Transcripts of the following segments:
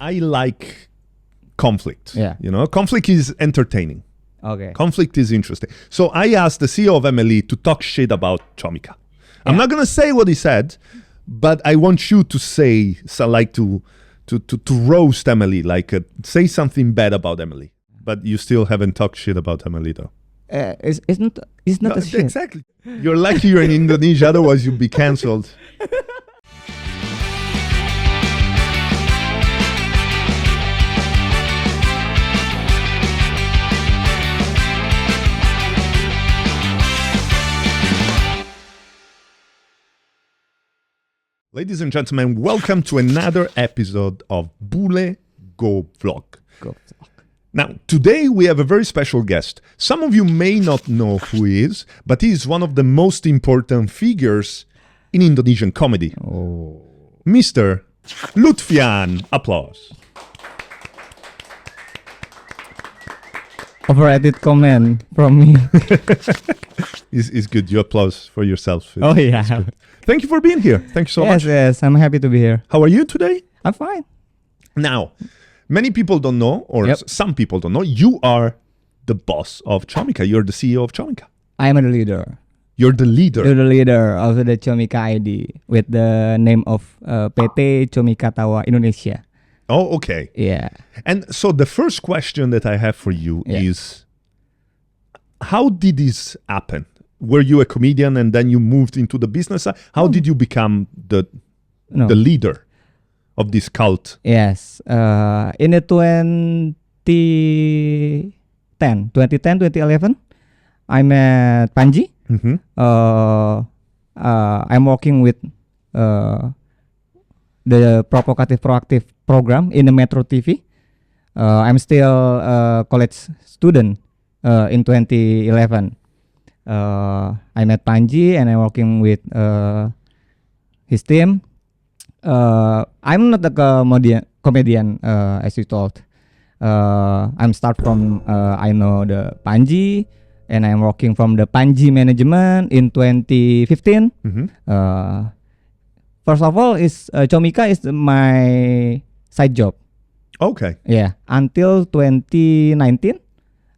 I like conflict. Yeah. Conflict is entertaining. Okay. Conflict is interesting. So I asked the CEO of MLE to talk shit about Comika. I'm not gonna say what he said, but I want you to say to roast Emily, say something bad about Emily. But you still haven't talked shit about Emily though. It's not a shit. Exactly. You're lucky you're in Indonesia, otherwise you'd be cancelled. Ladies and gentlemen, welcome to another episode of Bule Go Vlog. Now, today we have a very special guest. Some of you may not know who he is, but he is one of the most important figures in Indonesian comedy. Mr. Lutfian. Applause. Overrated comment from me. It's good. You applause for yourself. Yeah. Thank you for being here. Thank you so much. Yes, I'm happy to be here. How are you today? I'm fine. Now, many people don't know, or some people don't know, you are the boss of Comika. You're the CEO of Comika. I'm the leader. You're the leader. You're the leader of the Comika.id with the name of PT Comika.id Indonesia. Oh, okay. Yeah. And so the first question that I have for you is, how did this happen? Were you a comedian and then you moved into the business? How did you become the leader of this cult? Yes. In the 2011, I met Panji. Mm-hmm. I'm working with the Provocative Proactive program in the Metro TV. I'm still a college student in 2011. I met Panji and I'm working with his team. I'm not a comedian as you told. I'm start from I know the Panji and I'm working from the Panji management in 2015. Mm-hmm. First of all, Comika is my side job. Okay. Yeah, until 2019,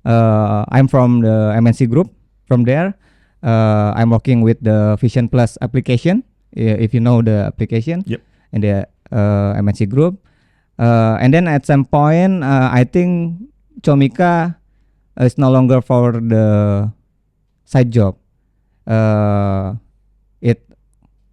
I'm from the MNC group. From there, I'm working with the Vision Plus application, if you know the application, and the MNC group. And then at some point, I think Comika is no longer for the side job. It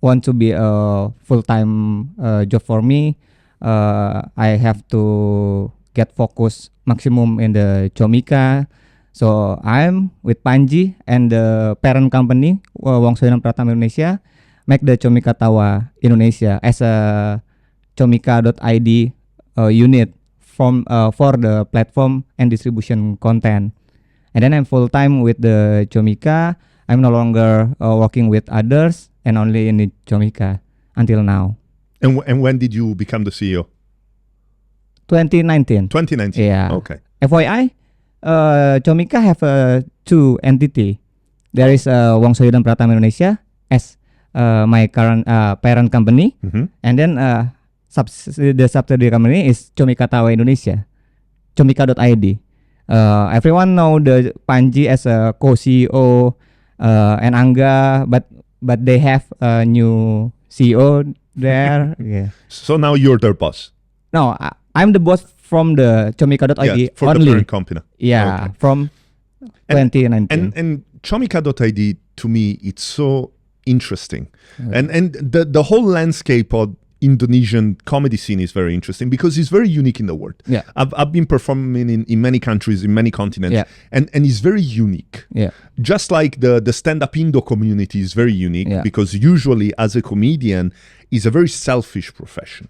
want to be a full-time job for me. I have to get focus maximum in the Comika. So I'm with Panji and the parent company Wongsoedan Pratama Indonesia make the Comika.id Indonesia as a Comika.id unit for the platform and distribution content. And then I'm full time with the Comika. I'm no longer working with others and only in the Comika until now. And when did you become the CEO? 2019. 2019. Yeah. Okay. FYI. Comika have two entity. There is Wongsoedan Pratama Indonesia as my current parent company, and then the subsidiary company is Comika.id Indonesia, Comika.id. Everyone know the Panji as a co-CEO and engga, but they have a new CEO there. Yeah. So now you're their boss. No, I'm the boss from the Comika.id for only. the parent company. Yeah, okay. From 2019. And Comika.id, to me, it's so interesting. Okay. And the whole landscape of Indonesian comedy scene is very interesting because it's very unique in the world. Yeah. I've been performing in many countries, in many continents, and it's very unique. Yeah. Just like the stand-up Indo community is very unique because usually as a comedian, it's a very selfish profession.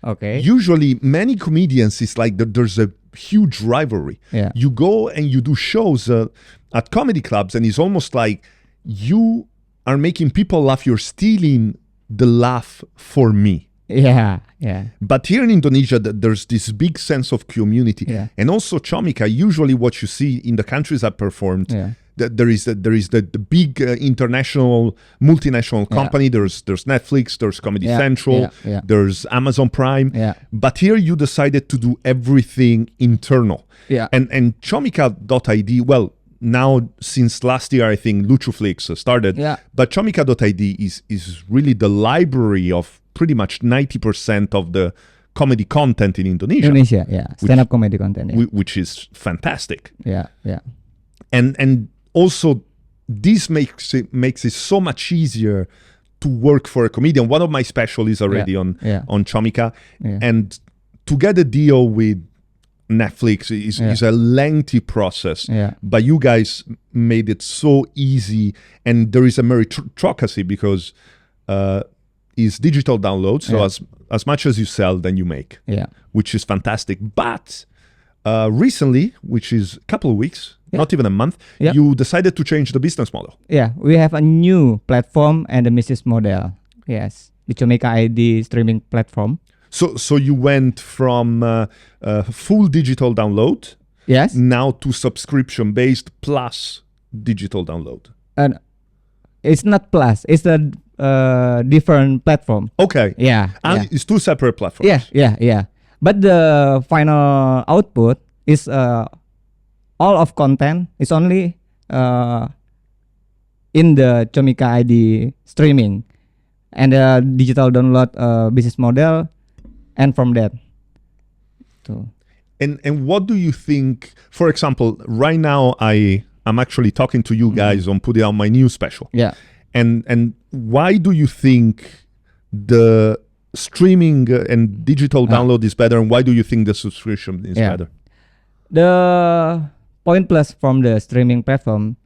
Okay. Usually, many comedians, it's like there's a huge rivalry. Yeah. You go and you do shows at comedy clubs, and it's almost like you are making people laugh. You're stealing the laugh for me. Yeah. But here in Indonesia, there's this big sense of community. Yeah. And also Comika, usually what you see in the countries I performed, there is the big international multinational company. There's Netflix, there's Comedy Central, there's Amazon Prime. But here you decided to do everything internal. And Comika.id, well, now since last year I think Luchuflix started. But Comika.id is really the library of pretty much 90% of the comedy content in Indonesia. Stand-up comedy content. Which is fantastic. Yeah. And also this makes it so much easier to work for a comedian. One of my specials is already on Comika. And to get a deal with Netflix is a lengthy process. But you guys made it so easy, and there is a meritocracy because it's digital download. So as much as you sell, then you make. Which is fantastic. But recently, which is a couple of weeks, not even a month, you decided to change the business model. We have a new platform and a business model. Yes, the Comika.id streaming platform. So you went from full digital download, now to subscription based plus digital download. And it's not plus; it's a different platform. Okay. It's two separate platforms. Yeah. But the final output is all of content is only in the Comika.id streaming, and the digital download business model, and from that. So. And what do you think? For example, right now I'm actually talking to you guys on putting out my new special. And why do you think the streaming and digital download is better, and why do you think the subscription is better? The point plus from the streaming platform,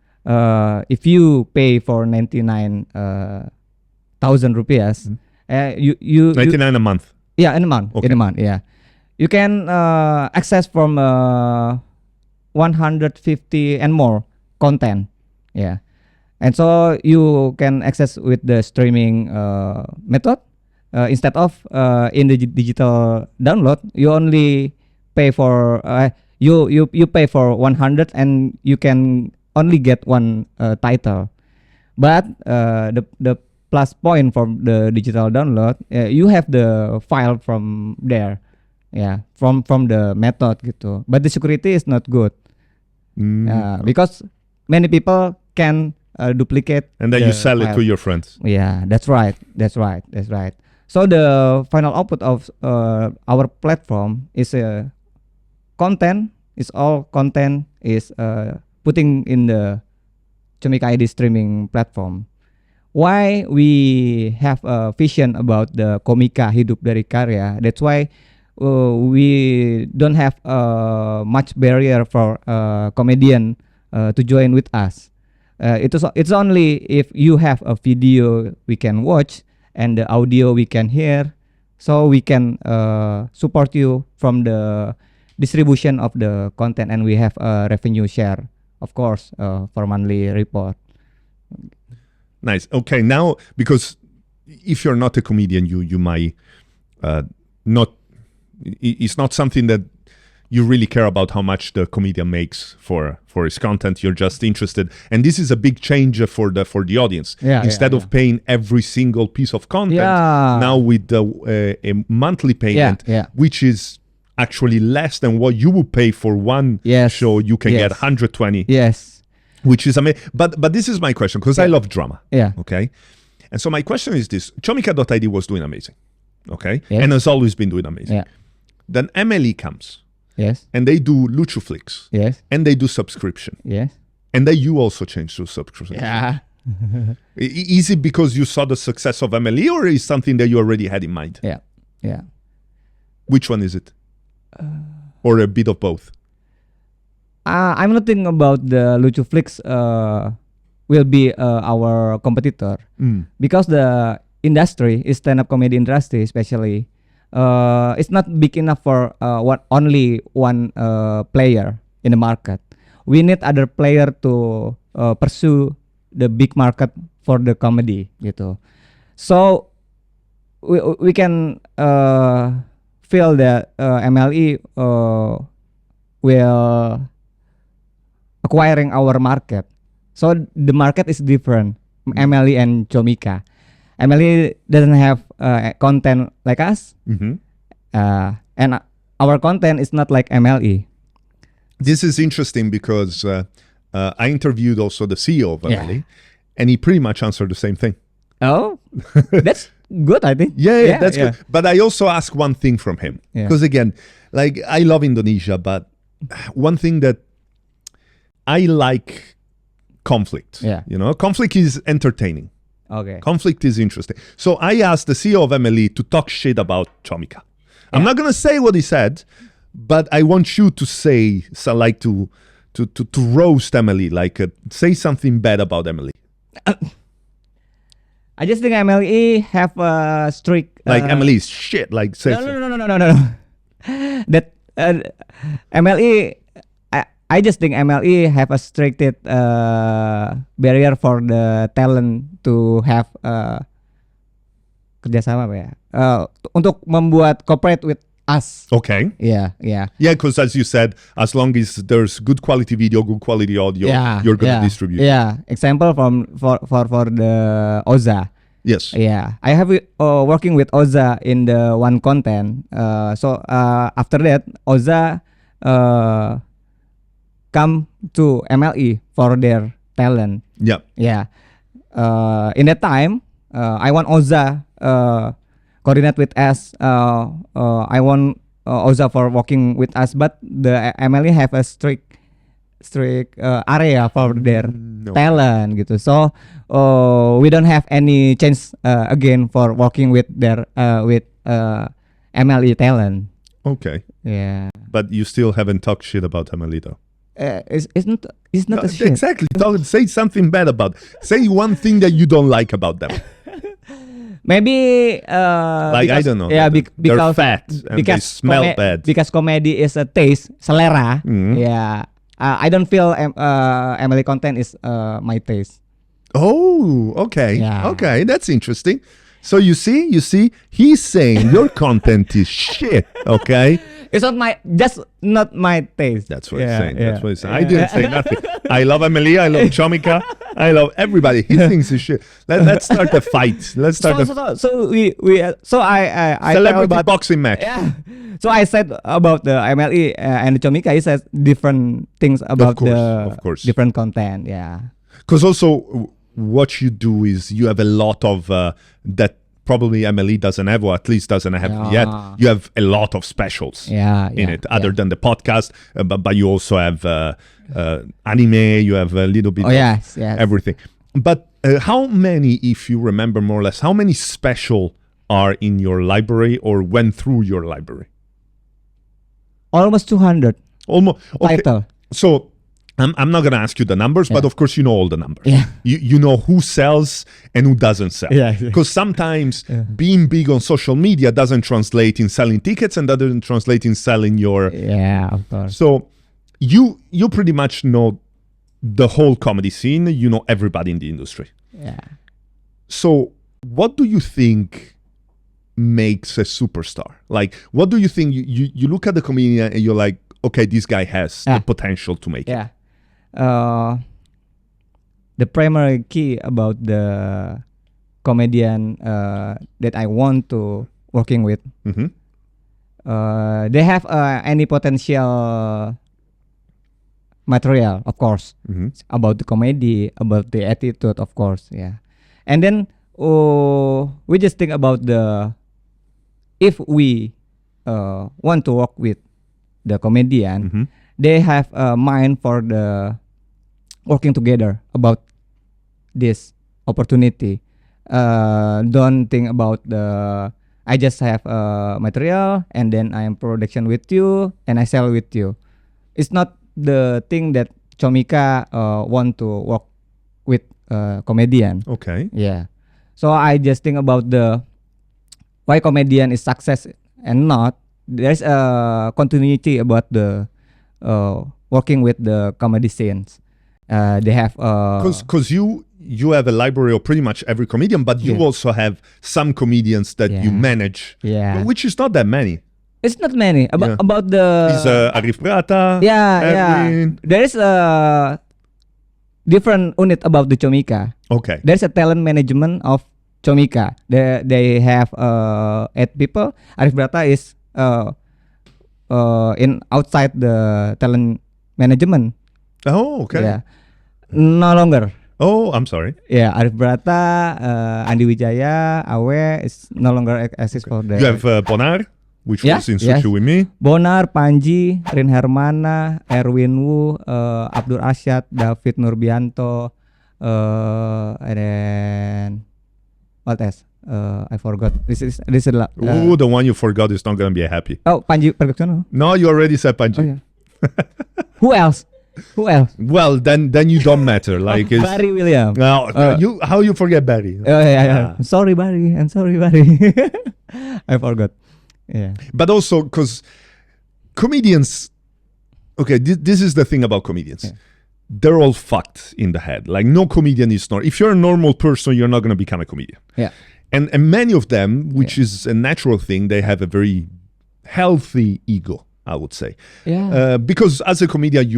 if you pay for 99,000 rupiahs, you 99 a month. In a month. Okay. In a month, you can access from 150 and more content. And so you can access with the streaming method instead of in the digital download. You only pay for you pay for 100 and you can only get one title. But the plus point from the digital download, you have the file from there, from the method gitu. But the security is not good, because many people can duplicate. And then you sell it to your friends. That's right. So the final output of our platform is content. Is all content is putting in the Comika.id streaming platform. Why we have a vision about the Komika hidup dari karya? That's why we don't have much barrier for comedian to join with us. It's only if you have a video we can watch and the audio we can hear, so we can support you from the distribution of the content, and we have a revenue share, of course, for monthly report. Nice. Okay, now, because if you're not a comedian, you might not. It's not something that you really care about how much the comedian makes for his content. You're just interested, and this is a big change for the audience. Instead of paying every single piece of content, now with a monthly payment, which is actually less than what you would pay for one show, you can get 120. Which is amazing. But this is my question, because I love drama. Okay. And so my question is this: Comika.id was doing amazing. Okay. And has always been doing amazing. Then MLE comes. And they do Luchuflix. And they do subscription. And then you also change to subscription. Is it because you saw the success of MLE, or is something that you already had in mind? Which one is it? Or a bit of both? I'm not thinking about the Luchuflix will be our competitor, because the industry is stand-up comedy industry, especially it's not big enough for only one player in the market. We need other player to pursue the big market for the comedy gitu. So we can feel that MLE will acquiring our market So the market is different. MLE and Comika. MLE doesn't have content like us, and our content is not like MLE. This is interesting because I interviewed also the CEO of MLE, and he pretty much answered the same thing. Oh, that's good, I think. Yeah, that's good. But I also asked one thing from him. Because again, like I love Indonesia, but one thing that I like conflict. You know, conflict is entertaining. Okay. Conflict is interesting. So I asked the CEO of MLE to talk shit about Comika. I'm not going to say what he said, but I want you to say, so like to roast MLE, like say something bad about MLE. I just think MLE have a strict... like MLE is shit, like say... No. That MLE... I just think MLE have a strict barrier for the talent to have kerjasama apa ya? Untuk membuat cooperate with us. Okay. Yeah. Yeah, because as you said, as long as there's good quality video, good quality audio, you're going to distribute. Yeah. Example for the Oza. Yes. Yeah. I have working with Oza in the one content. So after that, Oza come to MLE for their talent. Yeah. Yeah. In that time, I want Oza coordinate with us. I want Oza for working with us, but the MLE have a strict area for their talent gitu. So we don't have any chance again for working with their MLE talent. Okay. Yeah. But you still haven't talked shit about MLE though. It's not a shit. Exactly. Say something bad about. Say one thing that you don't like about them. Maybe like because, I don't know. Yeah, they're because fat and they smell bad. Because comedy is a taste, selera. Yeah, I don't feel Emily content is my taste. Oh, okay. Yeah. Okay, that's interesting. So you see, he's saying your content is shit. Okay. It's not my taste. That's what he's saying. That's what he's saying. I didn't say nothing. I love Emily. I love Comika. I love everybody. He thinks it's shit. Let's start a fight. Let's start I celebrity about, boxing match. Yeah. So I said about the MLE and Comika. He says different things about of course. Different content. Yeah. Because also what you do is you have a lot of that probably MLE doesn't have, or at least doesn't have yet. You have a lot of specials in it, other than the podcast, but you also have anime, you have a little bit of everything. But how many, if you remember more or less, how many special are in your library or went through your library? Almost 200. Almost. Okay. Title. So I'm not going to ask you the numbers, but of course you know all the numbers. Yeah. You know who sells and who doesn't sell. Because sometimes being big on social media doesn't translate in selling tickets and doesn't translate in selling your... Yeah, of course. So you pretty much know the whole comedy scene. You know everybody in the industry. Yeah. So what do you think makes a superstar? Like, what do you think? You look at the comedian and you're like, okay, this guy has the potential to make it. The primary key about the comedian that I want to working with, they have any potential material, of course, about the comedy, about the attitude, of course, and then we just think about if we want to work with the comedian, they have a mind for the working together about this opportunity. Don't think about I just have material and then I am production with you and I sell with you. It's not the thing that Comika want to work with comedian. Okay. Yeah. So I just think about why comedian is success and not. There's a continuity about the working with the comedy scenes. They have because you have a library of pretty much every comedian, but you also have some comedians that you manage, which is not that many. It's not many. About the is Arif Prata. There is different unit about the Comika. Okay. There's a talent management of Comika. They have 8 people. Arif Brata is in outside the talent management. Oh, okay. Yeah, no longer. Oh, I'm sorry. Yeah, Arif Brata, Andi Wijaya, Awe is no longer exist for the. You have Bonar, which Yeah, was in yes. Sushi with me. Bonar, Panji, Rin Hermana, Erwin Wu, Abdul Asyad, David Nurbianto, and then what else? I forgot. This is Ooh, the one you forgot is not gonna be happy. Oh, Panji Pragiwaksono. No, you already said Panji. Oh, yeah. Who else? Well, then you don't matter. Like it's, Barry William. now how you forget Barry? Oh yeah. Sorry, Barry. I'm sorry, Barry. I forgot. Yeah. But also because comedians, okay, this is the thing about comedians. Yeah. They're all fucked in the head. Like no comedian is normal. If you're a normal person, you're not going to become a comedian. Yeah. And many of them, which is a natural thing, they have a very healthy ego, I would say. Yeah. Because as a comedian,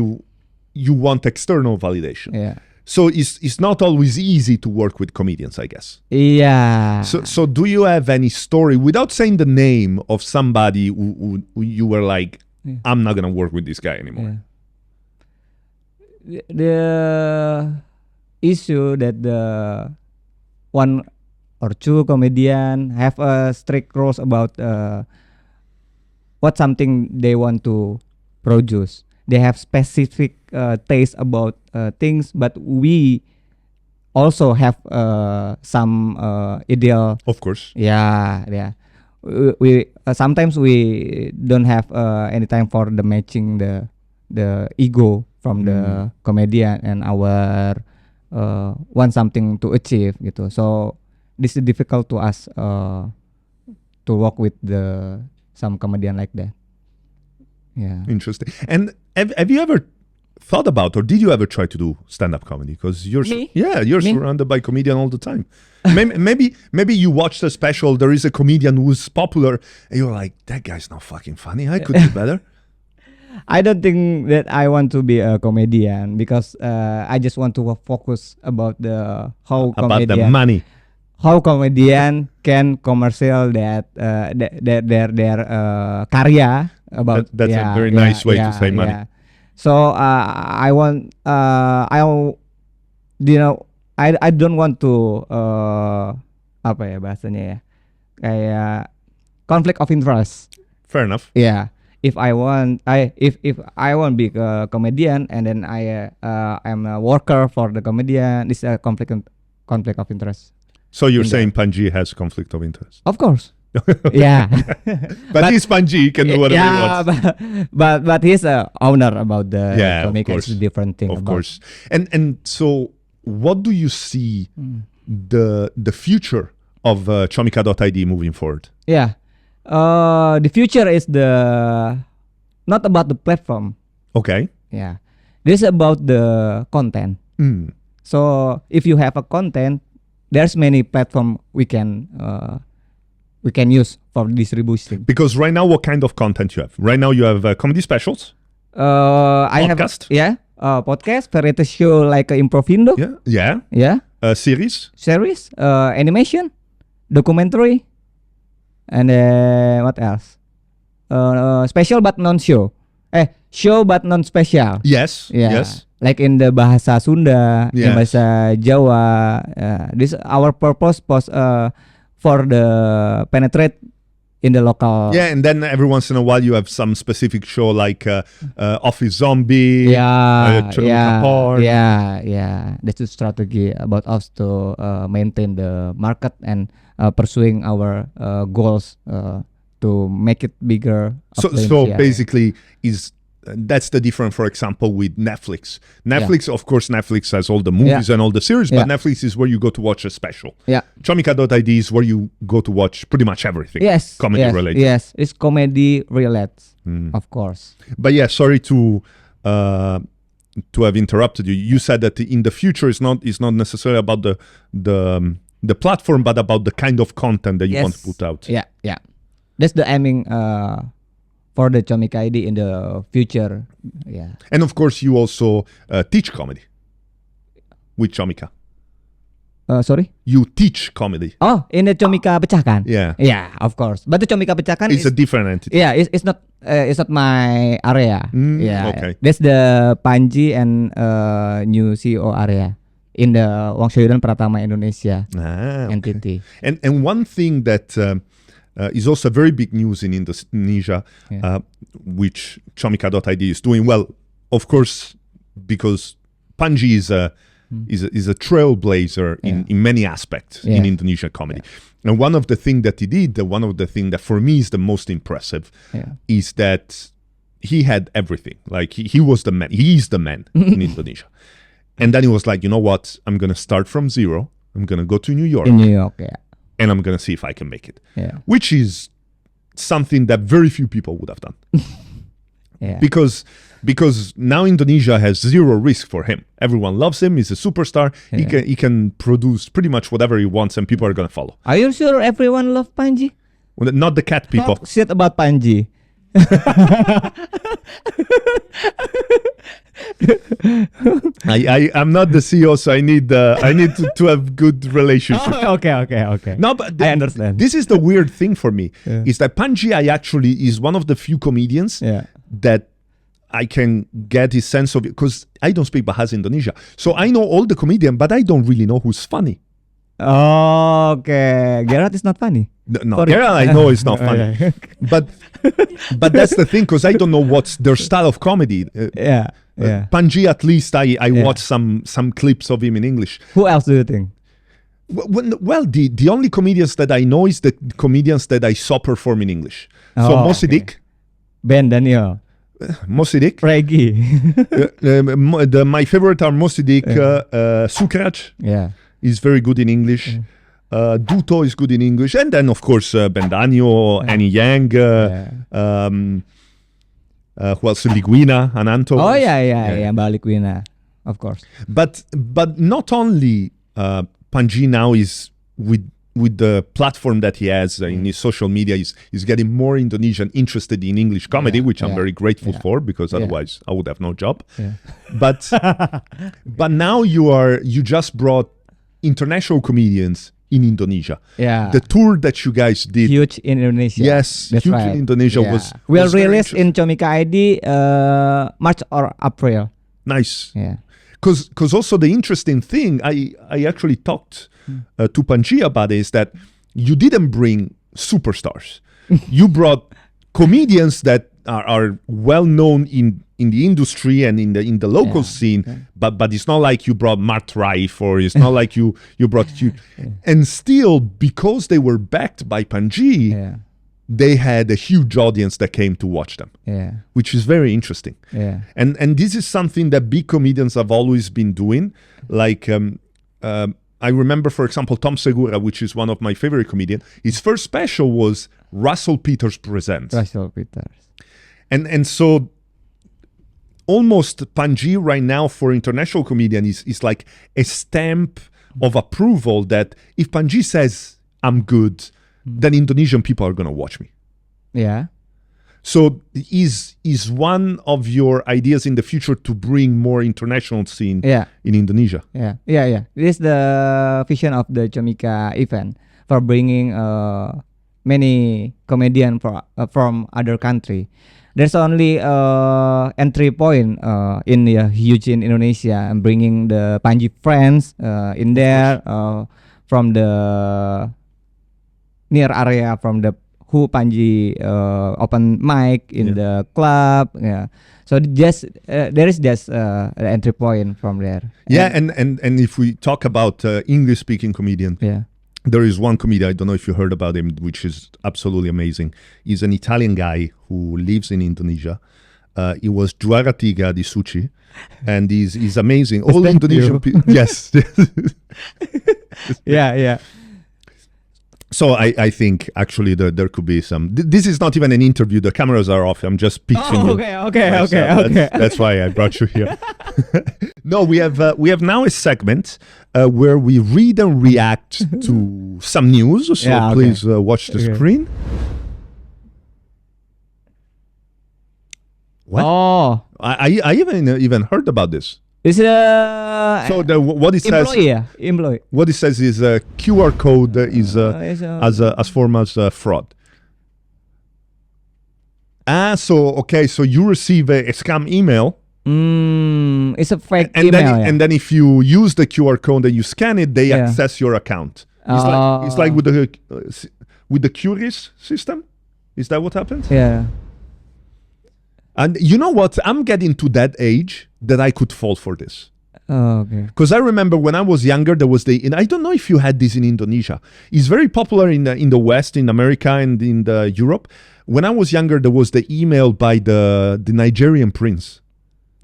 you want external validation. Yeah. So it's not always easy to work with comedians, I guess. Yeah. So do you have any story, without saying the name of somebody who you were like, I'm not going to work with this guy anymore? Yeah. The issue that the one or two comedian have a strict rules about what something they want to produce. They have specific taste about things, but we also have some ideal. Of course. Yeah. We sometimes we don't have any time for the matching the ego from the comedian and our want something to achieve gitu. So this is difficult to us to work with some comedian like that. Yeah. Interesting. And have you ever thought about, or did you ever try to do stand-up comedy? Because you're surrounded by comedian all the time. maybe you watched a special. There is a comedian who's popular, and you're like, that guy's not fucking funny. I could do better. I don't think that I want to be a comedian because I just want to focus about the money. How comedian can commercial that their karya about. That's a very nice way to say money. Yeah. So I want I don't want to apa ya bahasanya ya, kayak conflict of interest. Fair enough. Yeah. If I want to be a comedian and then I'm a worker for the comedian, this is a conflict of interest. So you're saying Panji has conflict of interest? Of course. Yeah. but he's Panji, he can do whatever he wants. But he's a owner about the Comika. It's a different thing. Of course. And so what do you see the future of Comika.id moving forward? Yeah. The future is not about the platform. Okay. Yeah. This is about the content. So if you have a content, there's many platform we can use for distribution. Because right now, what kind of content you have? Right now, you have comedy specials. I podcast? have podcast, variety show like Improvindo. Yeah. Series, animation, documentary, and what else? Special but non-show. Show but non-special. Yes. Yes. Like in the bahasa Sunda, in bahasa Jawa. This our purpose for the penetrate in the local. Yeah, and then every once in a while you have some specific show like Office Zombie. That's the strategy about us to maintain the market and pursuing our goals to make it bigger. So basically, that's the difference, for example, with Netflix. Of course, Netflix has all the movies and all the series, but Netflix is where you go to watch a special. Yeah. Comika.id is where you go to watch pretty much everything. Yes. Comedy related. Yes, it's comedy related, of course. But yeah, sorry to have interrupted you. You said that in the future it's not necessarily about the platform, but about the kind of content that you want to put out. Yeah. That's the aiming for the Comika.id in the future. Yeah. And of course, you also teach comedy. with Comika? Sorry? You teach comedy. Oh, in the Comika Pecahkan. Yeah. Yeah, of course. But the Comika Pecahkan It's is a different entity. yeah, it's not my area. Yeah, okay. that's the Panji and new CEO area in the Wang Shoyudan Pratama Indonesia entity. And one thing that is also very big news in Indonesia, which Comika.id is doing well, of course, because Panji is a trailblazer in many aspects in Indonesian comedy. And one of the things that he did, one of the things that for me is the most impressive, is that he had everything. Like he was the man. He is the man in Indonesia. And then he was like, you know what? I'm going to start from zero. I'm going to go to New York. In New York, and I'm going to see if I can make it. Yeah. Which is something that very few people would have done. Because now Indonesia has zero risk for him. Everyone loves him. He's a superstar. He can produce pretty much whatever he wants, and people are going to follow. Are you sure everyone loves Panji? Well, not the cat people. Talk shit about Panji. I'm not the CEO, so I need to have good relationship. Okay. No, but I understand. This is the weird thing for me is that Panji actually is one of the few comedians that I can get his sense of it, because I don't speak Bahasa Indonesia, so I know all the comedians, but I don't really know who's funny. Okay, Gerard is not funny. No, Gerard I know is not funny, but that's the thing, because I don't know what's their style of comedy. Panji, at least I watched some clips of him in English. Who else do you think? Well, the only comedians that I know is the comedians that I saw perform in English. So Mosidik, Ben Daniel, Mosidik, Reggie. My favorite are Mosidik, Sukraj. Is very good in English. Duto is good in English, and then of course Bendanio, Annie Yang, who else? Liguina, Ananto. Oh yeah, Liguina, of course. But not only Panji now is with the platform that he has in his social media, is getting more Indonesian interested in English comedy, which I'm very grateful for, because otherwise I would have no job. But now you just brought international comedians in Indonesia. The tour that you guys did, huge in Indonesia. Yes, that's huge right. in Indonesia was released in Comika.id March or April. Nice. Because also the interesting thing, I actually talked to Panji about it, is that you didn't bring superstars. You brought comedians that are well known in the industry and in the local scene, but it's not like you brought Mart Raif, or it's not like you brought you, and still, because they were backed by Panji, they had a huge audience that came to watch them, which is very interesting. And this is something that big comedians have always been doing. Like I remember, for example, Tom Segura, which is one of my favorite comedians. His first special was Russell Peters Presents. And so almost Panji right now for international comedian is like a stamp of approval that if Panji says I'm good, then Indonesian people are going to watch me. So is one of your ideas in the future to bring more international scene in Indonesia? This is the vision of the Comika event, for bringing many comedian from other country. There's only entry point in huge in Indonesia, and bringing the Panji friends in there from the near area, from the who Panji open mic in the club. So just there is just the entry point from there. And if we talk about English speaking comedian, there is one comedian, I don't know if you heard about him, which is absolutely amazing. He's an Italian guy who lives in Indonesia. He was juara tiga di Suci, and he's amazing. All Indonesian people. Yes. So I think actually there could be some. This is not even an interview. The cameras are off. I'm just pitching. Okay. That's why I brought you here. No, we have now a segment where we read and react to some news. So please watch the screen. What? Oh, I even heard about this. It's a So what it says, employee. Yeah, employee. what it says is a QR code is as form as fraud. So you receive a scam email, It's a fake and email. then and then if you use the QR code and you scan it, they access your account. It's like with the Curious system. Is that what happens? Yeah. And you know what? I'm getting to that age that I could fall for this. Oh, okay. Because I remember when I was younger, there was and I don't know if you had this in Indonesia. It's very popular in the West, in America, and in the Europe. When I was younger, there was the email by the Nigerian prince.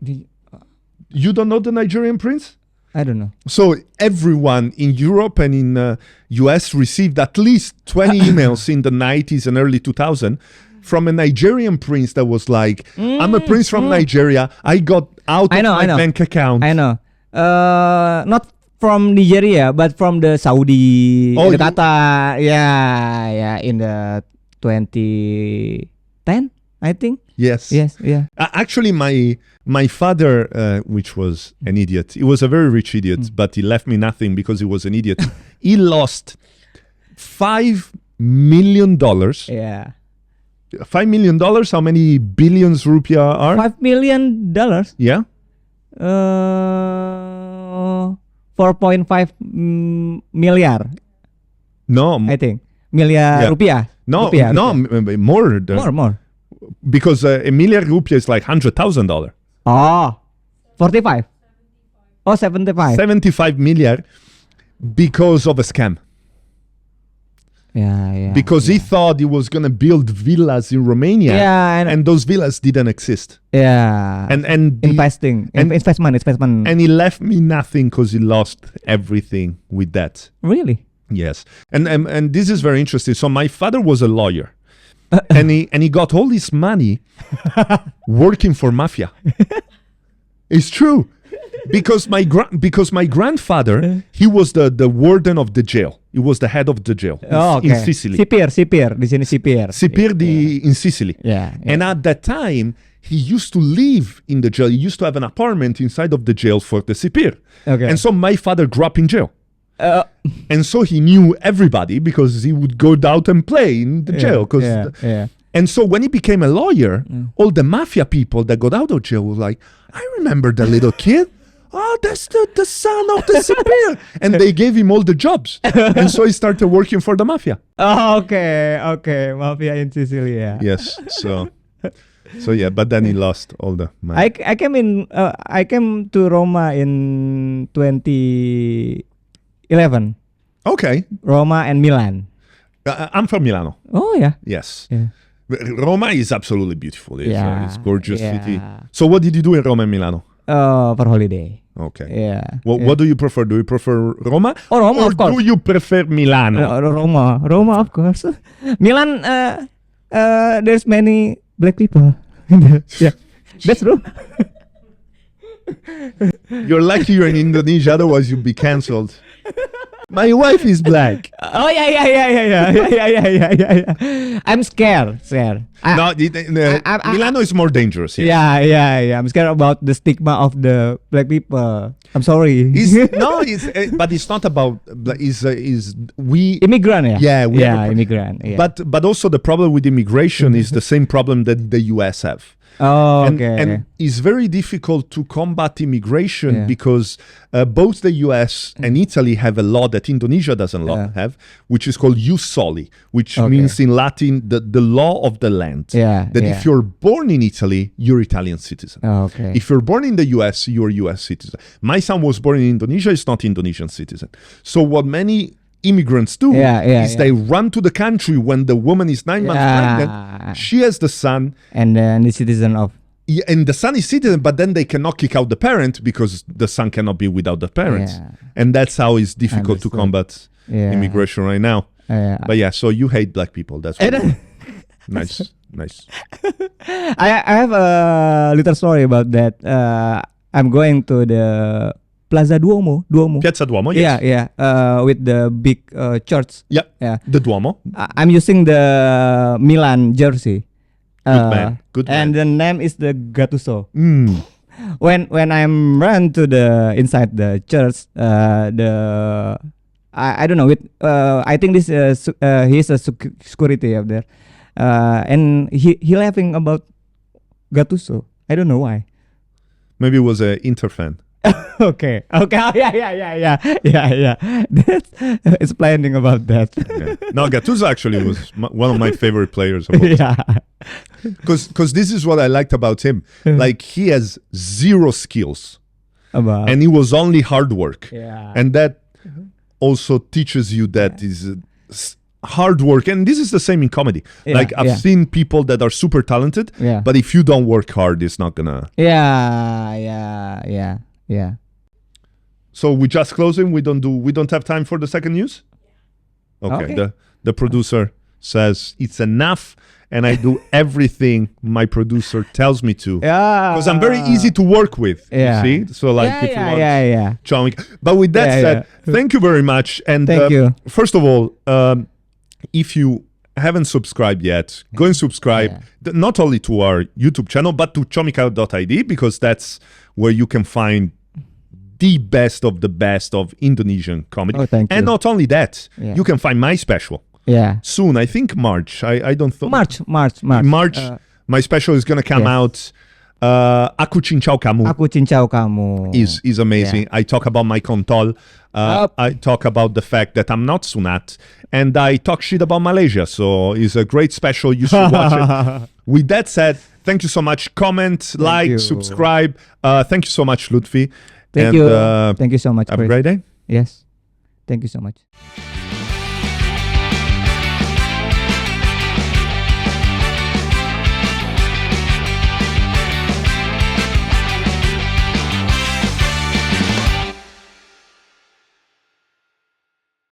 You don't know the Nigerian prince? I don't know. So everyone in Europe and in US received at least 20 emails in the 90s and early 2000 from a Nigerian prince that was like, I'm a prince from Nigeria. I got out of my bank account. I know. Not from Nigeria, but from the Saudi, the Qatar. Yeah, in the 2010, I think. Yes. Yeah. Actually, my father, which was an idiot, he was a very rich idiot, but he left me nothing because he was an idiot. He lost $5 million. Yeah. $5 million, how many billions rupiah are? $5 million? Yeah. 4.5 million. No. I think. Million rupiah. No, rupiah, no, rupiah. More. Because a million rupiah is like $100,000. Oh, 45. Oh, 75. 75 million because of a scam. Yeah. Because he thought he was going to build villas in Romania. Yeah, and those villas didn't exist. Yeah. And investment. And he left me nothing because he lost everything with that. Really? Yes. And this is very interesting. So my father was a lawyer. and he got all this money working for mafia. It's true. Because my grandfather, he was the warden of the jail. He was the head of the jail in Sicily. Sipir. Di sini Sipir. In Sicily. Yeah. And at that time, he used to live in the jail. He used to have an apartment inside of the jail for the Sipir. Okay. And so my father grew up in jail. And so he knew everybody because he would go out and play in the jail. And so when he became a lawyer, all the mafia people that got out of jail were like, I remember the little kid. Oh, that's the son of the Sipir. And they gave him all the jobs. And so he started working for the mafia. Oh, okay. Mafia in Sicily, yeah. Yes. So yeah, but then he lost all the money. I came to Roma in 2011. Okay. Roma and Milan. I'm from Milano. Oh, yeah. Yes. Yeah. Roma is absolutely beautiful. It's a gorgeous city. Yeah. So what did you do in Roma and Milano? For holiday. Okay. Yeah. What do you prefer? Do you prefer Roma? Oh, Roma, or of course. do you prefer Milano? Roma, of course. Milan, there's many black people. Yeah, that's true. You're lucky you're in Indonesia, otherwise you'd be cancelled. My wife is black. Oh yeah. I'm scared. Milano is more dangerous. Yes. Yeah. I'm scared about the stigma of the black people. I'm sorry. But it's not about. Is we immigrant? Yeah. Immigrant. Yeah. But also the problem with immigration is the same problem that the US have. Oh, okay. And it's very difficult to combat immigration because both the US and Italy have a law that Indonesia doesn't have, which is called jus soli, which means in Latin the law of the land. If you're born in Italy, you're Italian citizen. Oh, okay. If you're born in the US, you're US citizen. My son was born in Indonesia, he's not Indonesian citizen. So what many immigrants do is they run to the country when the woman is 9 months pregnant. She has the son, and then the citizen of. And the son is citizen, but then they cannot kick out the parent because the son cannot be without the parents, and that's how it's difficult to combat immigration right now. But so you hate black people. That's what nice. I have a little story about that. I'm going to the Plaza Duomo. Piazza Duomo, yes. Yeah. With the big church. Yeah. The Duomo. I'm using the Milan jersey. Good man. And the name is the Gattuso. when I'm run to the inside the church, I don't know. I think this he's a security up there, and he laughing about Gattuso. I don't know why. Maybe it was an Inter fan. Okay. Oh, yeah. That's explaining about that. Yeah. No, Gattuso actually was one of my favorite players of all time. Yeah. Because this is what I liked about him. Like, he has zero skills, About. and it was only hard work. Yeah. And that also teaches you that is hard work. And this is the same in comedy. Yeah, like, I've seen people that are super talented, Yeah. but if you don't work hard, it's not gonna. Yeah. So we just closing. We don't have time for the second news. Okay. Okay. The producer says it's enough, and I do everything my producer tells me to. Yeah. Because I'm very easy to work with. Yeah. You see? So like, if you want Yeah. John Wick. But with that said, thank you very much. And Thank you. First of all, if you haven't subscribed yet, go and subscribe, not only to our YouTube channel, but to Comika.id, because that's where you can find the best of Indonesian comedy. Oh, thank and you. not only that, Yeah. you can find my special. Yeah. Soon, I think March. I don't think March. my special is gonna come out. Aku Cincau Kamu Aku cincau kamu. is amazing. I talk about my kontol. I talk about the fact that I'm not Sunat, and I talk shit about Malaysia. So it's a great special. You should watch it. With that said, thank you so much. Comment, like, you. subscribe. Thank you so much, Lutfi. Thank And, you. Thank you so much. Have a Chris. great day. Yes. Thank you so much.